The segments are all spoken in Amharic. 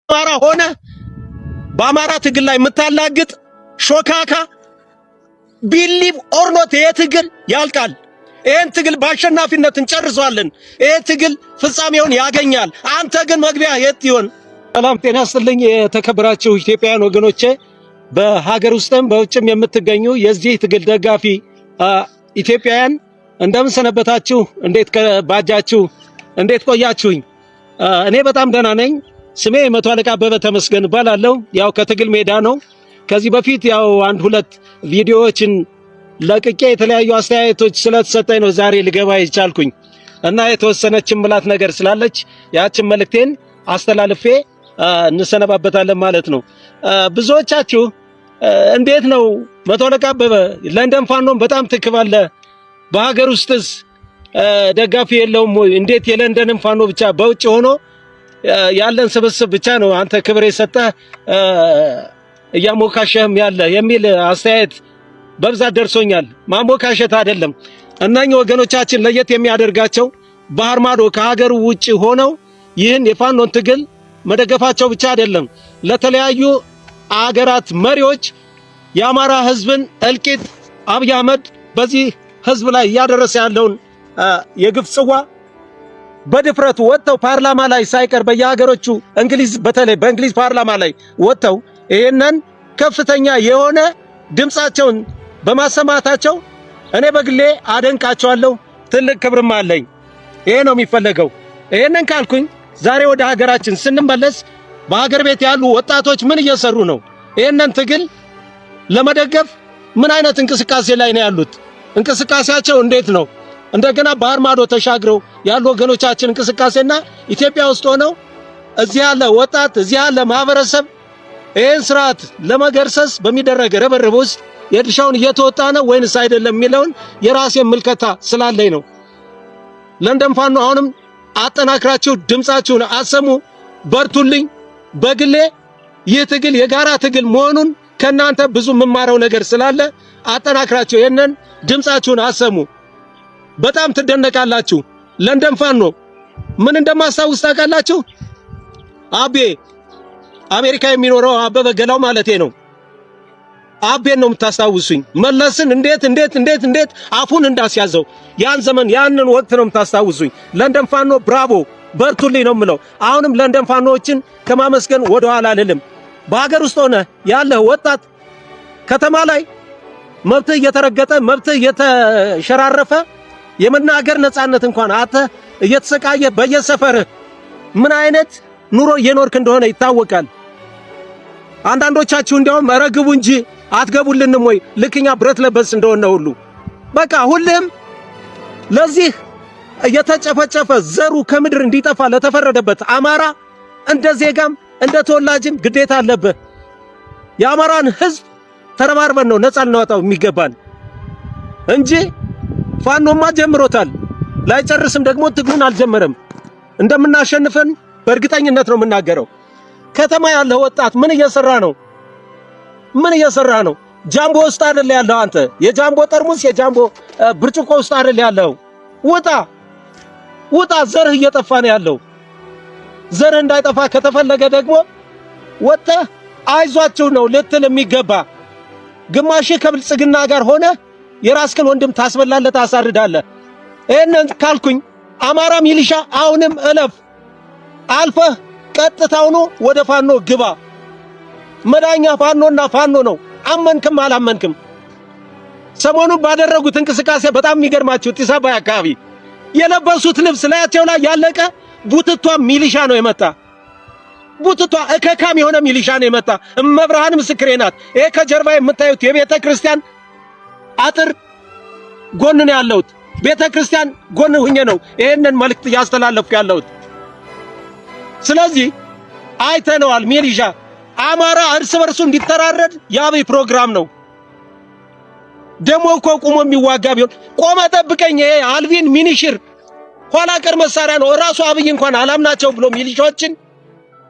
አማራ ሆነ በአማራ ትግል ላይ የምታላግጥ ሾካካ ቢሊቭ ኦር ኖት የትግል ያልቃል። ይሄን ትግል በአሸናፊነት እንጨርሰዋለን። ይሄ ትግል ፍጻሜውን ያገኛል። አንተ ግን መግቢያ የት ይሆን? ሰላም ጤና ይስጥልኝ የተከበራችሁ ኢትዮጵያውያን ወገኖቼ፣ በሀገር ውስጥም በውጭም የምትገኙ የዚህ ትግል ደጋፊ ኢትዮጵያውያን እንደምን ሰነበታችሁ? እንዴት ባጃችሁ? እንዴት ቆያችሁኝ? እኔ በጣም ደህና ነኝ። ስሜ መቶ አለቃ አበበ ተመስገን እባላለሁ። ያው ከትግል ሜዳ ነው። ከዚህ በፊት ያው አንድ ሁለት ቪዲዮዎችን ለቅቄ የተለያዩ አስተያየቶች ስለተሰጠኝ ነው ዛሬ ልገባ ይቻልኩኝ እና የተወሰነችን ምላት ነገር ስላለች ያችን መልእክቴን አስተላልፌ እንሰነባበታለን ማለት ነው። ብዙዎቻችሁ እንዴት ነው መቶ አለቃ አበበ ለንደን ፋኖን በጣም ትክባለህ፣ በሀገር ውስጥስ ደጋፊ የለውም ወይ? እንዴት የለንደንን ፋኖ ብቻ በውጭ ሆኖ ያለን ስብስብ ብቻ ነው አንተ ክብር የሰጠህ እያሞካሸህም ያለ የሚል አስተያየት በብዛት ደርሶኛል። ማሞካሸት አይደለም። እነኚህ ወገኖቻችን ለየት የሚያደርጋቸው ባህር ማዶ ከሀገሩ ውጪ ሆነው ይህን የፋኖን ትግል መደገፋቸው ብቻ አይደለም፣ ለተለያዩ አገራት መሪዎች የአማራ ህዝብን እልቂት አብይ አህመድ በዚህ ህዝብ ላይ እያደረሰ ያለውን የግፍ ጽዋ በድፍረቱ ወጥተው ፓርላማ ላይ ሳይቀር በየሀገሮቹ እንግሊዝ በተለይ በእንግሊዝ ፓርላማ ላይ ወጥተው ይሄንን ከፍተኛ የሆነ ድምጻቸውን በማሰማታቸው እኔ በግሌ አደንቃቸዋለሁ። ትልቅ ክብርም አለኝ። ይሄ ነው የሚፈለገው። ይሄንን ካልኩኝ ዛሬ ወደ ሀገራችን ስንመለስ በሀገር ቤት ያሉ ወጣቶች ምን እየሰሩ ነው? ይሄንን ትግል ለመደገፍ ምን አይነት እንቅስቃሴ ላይ ነው ያሉት? እንቅስቃሴያቸው እንዴት ነው? እንደገና ባህር ማዶ ተሻግረው ያሉ ወገኖቻችን እንቅስቃሴና ኢትዮጵያ ውስጥ ሆነው እዚህ ያለ ወጣት እዚህ ያለ ማህበረሰብ ይህን ስርዓት ለመገርሰስ በሚደረግ ርብርብ ውስጥ የድርሻውን እየተወጣ ነው ወይንስ አይደለም የሚለውን የራሴን ምልከታ ስላለኝ ነው። ለንደን ፋኖ አሁንም አጠናክራችሁ ድምጻችሁን አሰሙ፣ በርቱልኝ። በግሌ ይህ ትግል የጋራ ትግል መሆኑን ከናንተ ብዙ የምማረው ነገር ስላለ አጠናክራችሁ ይሄንን ድምጻችሁን አሰሙ። በጣም ትደነቃላችሁ። ለንደን ፋኖ ምን እንደማስታውስ ታውቃላችሁ? አቤ አሜሪካ የሚኖረው አበበ ገላው ማለቴ ነው። አቤን ነው የምታስታውሱኝ። መለስን እንዴት አፉን እንዳስያዘው ያን ዘመን ያንን ወቅት ነው የምታስታውሱኝ። ለንደን ፋኖ ብራቮ፣ በርቱልኝ ነው የምለው። አሁንም ለንደን ፋኖዎችን ከማመስገን ወደ ኋላ አልልም። በሀገር ውስጥ ሆነ ያለ ወጣት ከተማ ላይ መብትህ እየተረገጠ መብትህ እየተሸራረፈ የመናገር ነፃነት እንኳን አተ እየተሰቃየ በየሰፈርህ ምን አይነት ኑሮ እየኖርክ እንደሆነ ይታወቃል። አንዳንዶቻችሁ እንዲያውም ረግቡ እንጂ አትገቡልንም ወይ ልክኛ ብረት ለበስ እንደሆነ ሁሉ በቃ ሁሉም ለዚህ እየተጨፈጨፈ ዘሩ ከምድር እንዲጠፋ ለተፈረደበት አማራ እንደ ዜጋም እንደ ተወላጅም ግዴታ አለበት። የአማራን ህዝብ ተረባርበን ነው ነፃ ልናወጣው የሚገባን እንጂ ፋኖማ ጀምሮታል፣ ላይጨርስም ደግሞ ትግሉን አልጀመረም። እንደምናሸንፈን በእርግጠኝነት ነው የምናገረው። ከተማ ያለው ወጣት ምን እየሰራ ነው? ጃምቦ ውስጥ አይደል ያለው? አንተ የጃምቦ ጠርሙስ የጃምቦ ብርጭቆ ውስጥ አይደል ያለው? ውጣ። ዘርህ እየጠፋ ነው ያለው። ዘርህ እንዳይጠፋ ከተፈለገ ደግሞ ወጥተህ አይዟችሁ ነው ልትል የሚገባ። ግማሽ ከብልጽግና ጋር ሆነ የራስህን ወንድም ታስበላለህ፣ ታሳርዳለህ። ይሄንን ካልኩኝ አማራ ሚሊሻ አሁንም እለፍ፣ አልፈህ ቀጥታውኑ ወደ ፋኖ ግባ። መዳኛ ፋኖና ፋኖ ነው፣ አመንክም አላመንክም። ሰሞኑን ባደረጉት እንቅስቃሴ በጣም የሚገርማችሁ ጢስ አባይ አካባቢ የለበሱት ልብስ ላያቸው ላይ ያለቀ ቡትቷ ሚሊሻ ነው የመጣ። ቡትቷ እከካም የሆነ ሚሊሻ ነው የመጣ። እመብርሃን ምስክሬ ናት። ይሄ ከጀርባ የምታዩት የቤተ ክርስቲያን አጥር ጎን ነው ያለሁት። ቤተ ክርስቲያን ጎን ሁኜ ነው ይሄንን መልእክት ያስተላለፍኩ ያለሁት። ስለዚህ አይተነዋል። ሚሊሻ አማራ እርስ በርሱ እንዲተራረድ የአብይ ፕሮግራም ነው። ደሞ እኮ ቆሞ የሚዋጋ ቢሆን ቆመ ጠብቀኝ። ይሄ አልቪን ሚኒሽር ኋላ ቀር መሳሪያ ነው። ራሱ አብይ እንኳን አላምናቸው ብሎ ሚሊሻዎችን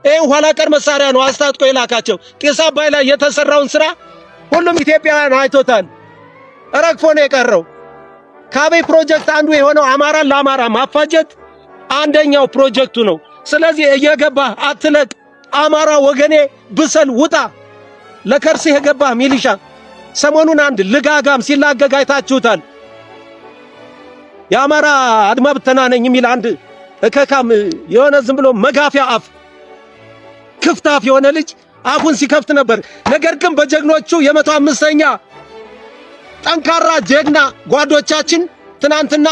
ይሄ ኋላ ቀር መሳሪያ ነው አስታጥቆ የላካቸው። ጢስ አባይ ላይ የተሰራውን ስራ ሁሉም ኢትዮጵያውያን አይቶታል። ረግፎ ነው የቀረው። ከአብይ ፕሮጀክት አንዱ የሆነው አማራን ለአማራ ማፋጀት አንደኛው ፕሮጀክቱ ነው። ስለዚህ እየገባህ አማራ ወገኔ ብሰል ውጣ። ለከርስ የገባ ሚሊሻ ሰሞኑን አንድ ልጋጋም ሲላገግ አይታችሁታል። የአማራ አድማ ብተና ነኝ የሚል አንድ እከካም የሆነ ዝም ብሎ መጋፊያ አፍ ክፍት አፍ የሆነ ልጅ አፉን ሲከፍት ነበር። ነገር ግን በጀግኖቹ የ105ኛ ጠንካራ ጀግና ጓዶቻችን ትናንትና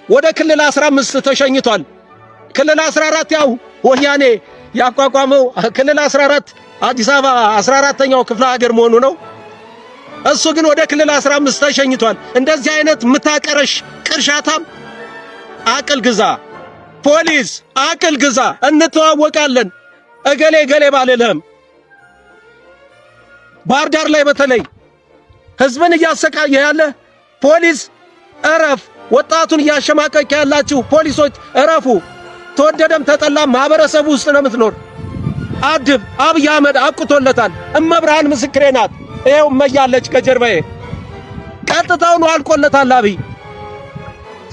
ወደ ክልል 15 ተሸኝቷል። ክልል 14 ያው ወያኔ ያቋቋመው ክልል 14 አዲስ አበባ 14ኛው ክፍለ ሀገር መሆኑ ነው። እሱ ግን ወደ ክልል 15 ተሸኝቷል። እንደዚህ አይነት ምታቀረሽ ቅርሻታም አቅል ግዛ፣ ፖሊስ አቅል ግዛ። እንተዋወቃለን እገሌ ገሌ ባልልህም። ባህር ዳር ላይ በተለይ ህዝብን እያሰቃየ ያለ ፖሊስ እረፍ። ወጣቱን እያሸማቀቀ ያላችሁ ፖሊሶች እረፉ። ተወደደም ተጠላም ማህበረሰቡ ውስጥ ነው የምትኖር። አድብ። አብይ አህመድ አብቅቶለታል። እመብርሃን ምስክሬ ናት። ይኸው እመያለች ከጀርባዬ። ቀጥታውን አልቆለታል አብይ።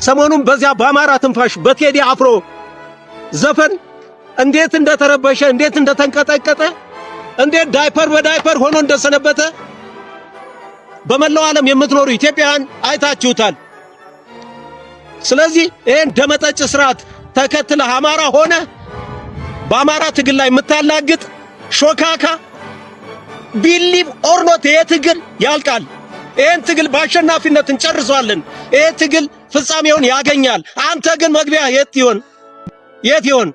ሰሞኑን በዚያ በአማራ ትንፋሽ በቴዲ አፍሮ ዘፈን እንዴት እንደተረበሸ እንዴት እንደተንቀጠቀጠ እንዴት ዳይፐር በዳይፐር ሆኖ እንደሰነበተ በመላው ዓለም የምትኖሩ ኢትዮጵያውያን አይታችሁታል። ስለዚህ ይሄን ደመጠጭ ስርዓት ተከትለህ አማራ ሆነ በአማራ ትግል ላይ የምታላግጥ ሾካካ ቢሊቭ ኦር ኖት ይሄ ትግል ያልቃል። ይሄን ትግል በአሸናፊነት እንጨርሰዋለን። ይሄ ትግል ፍጻሜውን ያገኛል። አንተ ግን መግቢያ የት ይሆን?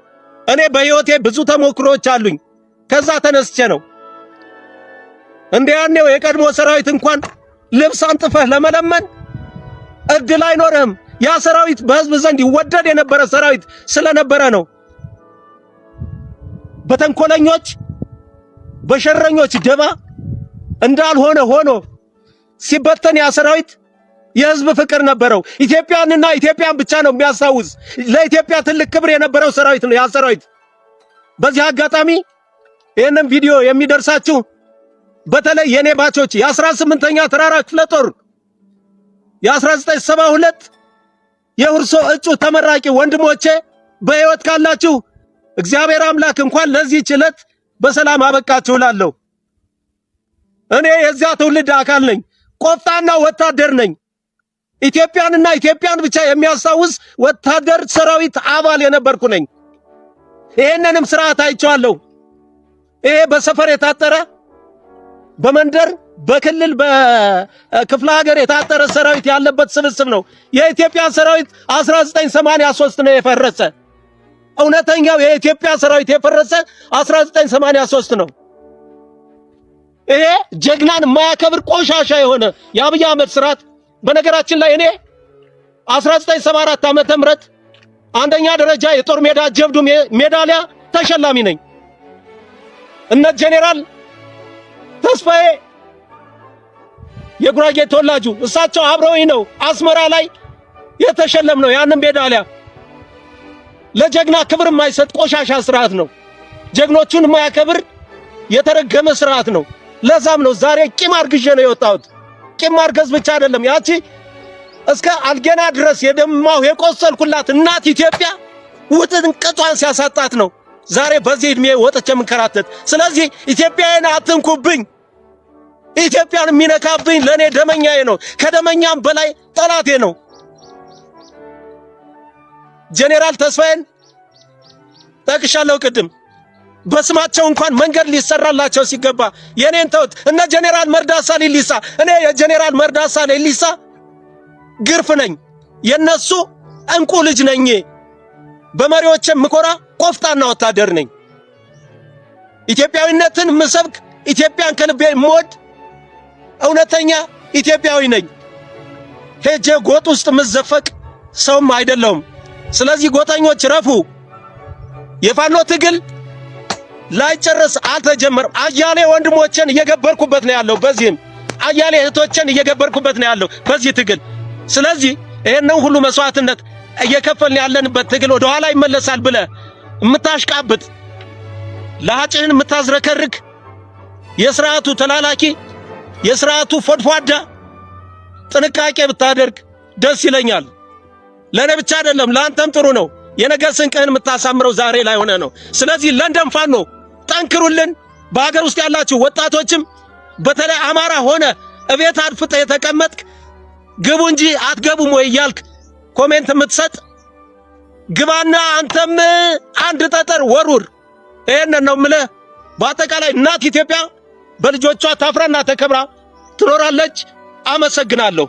እኔ በህይወቴ ብዙ ተሞክሮች አሉኝ። ከዛ ተነስቼ ነው እንደያኔው የቀድሞ ሰራዊት እንኳን ልብስ አንጥፈህ ለመለመን እድል አይኖርህም። ያ ሰራዊት በህዝብ ዘንድ ይወደድ የነበረ ሰራዊት ስለነበረ ነው። በተንኮለኞች በሸረኞች ደባ እንዳልሆነ ሆኖ ሲበተን ያ ሰራዊት የህዝብ ፍቅር ነበረው። ኢትዮጵያንና ኢትዮጵያን ብቻ ነው የሚያሳውዝ። ለኢትዮጵያ ትልቅ ክብር የነበረው ሰራዊት ነው ያ ሰራዊት። በዚህ አጋጣሚ ይህንን ቪዲዮ የሚደርሳችሁ በተለይ የኔ ባቾች የ18ኛ ተራራ ክፍለ ጦር የ1972 የሁርሶ እጩ ተመራቂ ወንድሞቼ በህይወት ካላችሁ እግዚአብሔር አምላክ እንኳን ለዚህ ችለት በሰላም አበቃችሁ እላለሁ። እኔ የዚያ ትውልድ አካል ነኝ። ቆፍጣና ወታደር ነኝ። ኢትዮጵያንና ኢትዮጵያን ብቻ የሚያሳውስ ወታደር ሰራዊት አባል የነበርኩ ነኝ። ይሄንንም ስርዓት አይቼዋለሁ። ይሄ በሰፈር የታጠረ በመንደር በክልል በክፍለ ሀገር የታጠረ ሰራዊት ያለበት ስብስብ ነው። የኢትዮጵያ ሰራዊት 1983 ነው የፈረሰ። እውነተኛው የኢትዮጵያ ሰራዊት የፈረሰ 1983 ነው። ይሄ ጀግናን የማያከብር ቆሻሻ የሆነ የአብይ አህመድ ስርዓት። በነገራችን ላይ እኔ 1974 ዓመተ ምህረት አንደኛ ደረጃ የጦር ሜዳ ጀብዱ ሜዳሊያ ተሸላሚ ነኝ። እነ ጄኔራል ተስፋዬ የጉራጌ ተወላጁ እሳቸው አብረውኝ ነው አስመራ ላይ የተሸለም ነው። ያንን ሜዳሊያ ለጀግና ክብር የማይሰጥ ቆሻሻ ስርዓት ነው። ጀግኖቹን የማያከብር የተረገመ ስርዓት ነው። ለዛም ነው ዛሬ ቂም አርግዤ ነው የወጣሁት። ቂም ማርገዝ ብቻ አይደለም፣ ያቺ እስከ አልገና ድረስ የደማው የቆሰልኩላት እናት ኢትዮጵያ ውጥንቅጧን ሲያሳጣት ነው ዛሬ በዚህ እድሜ ወጥቼ የምንከራተት። ስለዚህ ኢትዮጵያዬን አትንኩብኝ። ኢትዮጵያን የሚነካብኝ ለኔ ደመኛዬ ነው፣ ከደመኛም በላይ ጠላቴ ነው። ጄኔራል ተስፋዬን ጠቅሻለሁ ቅድም። በስማቸው እንኳን መንገድ ሊሰራላቸው ሲገባ የኔን ተውት። እነ ጄኔራል መርዳሳ ሌሊሳ፣ እኔ የጄኔራል መርዳሳ ሌሊሳ ግርፍ ነኝ፣ የነሱ እንቁ ልጅ ነኝ። በመሪዎቼ ምኮራ ቆፍጣና ወታደር ነኝ። ኢትዮጵያዊነትን ምሰብክ፣ ኢትዮጵያን ከልቤ ምወድ እውነተኛ ኢትዮጵያዊ ነኝ። ሄጄ ጎጥ ውስጥ ምዘፈቅ ሰውም አይደለሁም። ስለዚህ ጎጠኞች ረፉ። የፋኖ ትግል ላይጨርስ አልተጀመረም። አያሌ ወንድሞችን እየገበርኩበት ነው ያለው። በዚህም አያሌ እህቶችን እየገበርኩበት ነው ያለው በዚህ ትግል። ስለዚህ ይሄንን ሁሉ መስዋዕትነት እየከፈልን ያለንበት ትግል ወደ ኋላ ይመለሳል ብለ የምታሽቃብጥ ለአጭህን የምታዝረከርክ የሥርዓቱ ተላላኪ የሥርዓቱ ፎድፏዳ ጥንቃቄ ብታደርግ ደስ ይለኛል። ለኔ ብቻ አይደለም ለአንተም ጥሩ ነው። የነገ ስንቅህን የምታሳምረው ዛሬ ላይ ሆነ ነው። ስለዚህ ለንደን ፋኖ ጠንክሩልን። በሀገር ውስጥ ያላችሁ ወጣቶችም በተለይ አማራ ሆነ እቤት አድፍጠ የተቀመጥክ ግቡ እንጂ አትገቡም ወይ እያልክ ኮሜንት የምትሰጥ ግባና አንተም አንድ ጠጠር ወሩር። ይሄንን ነው የምልህ። በአጠቃላይ እናት ኢትዮጵያ በልጆቿ ታፍራና ተከብራ ትኖራለች። አመሰግናለሁ።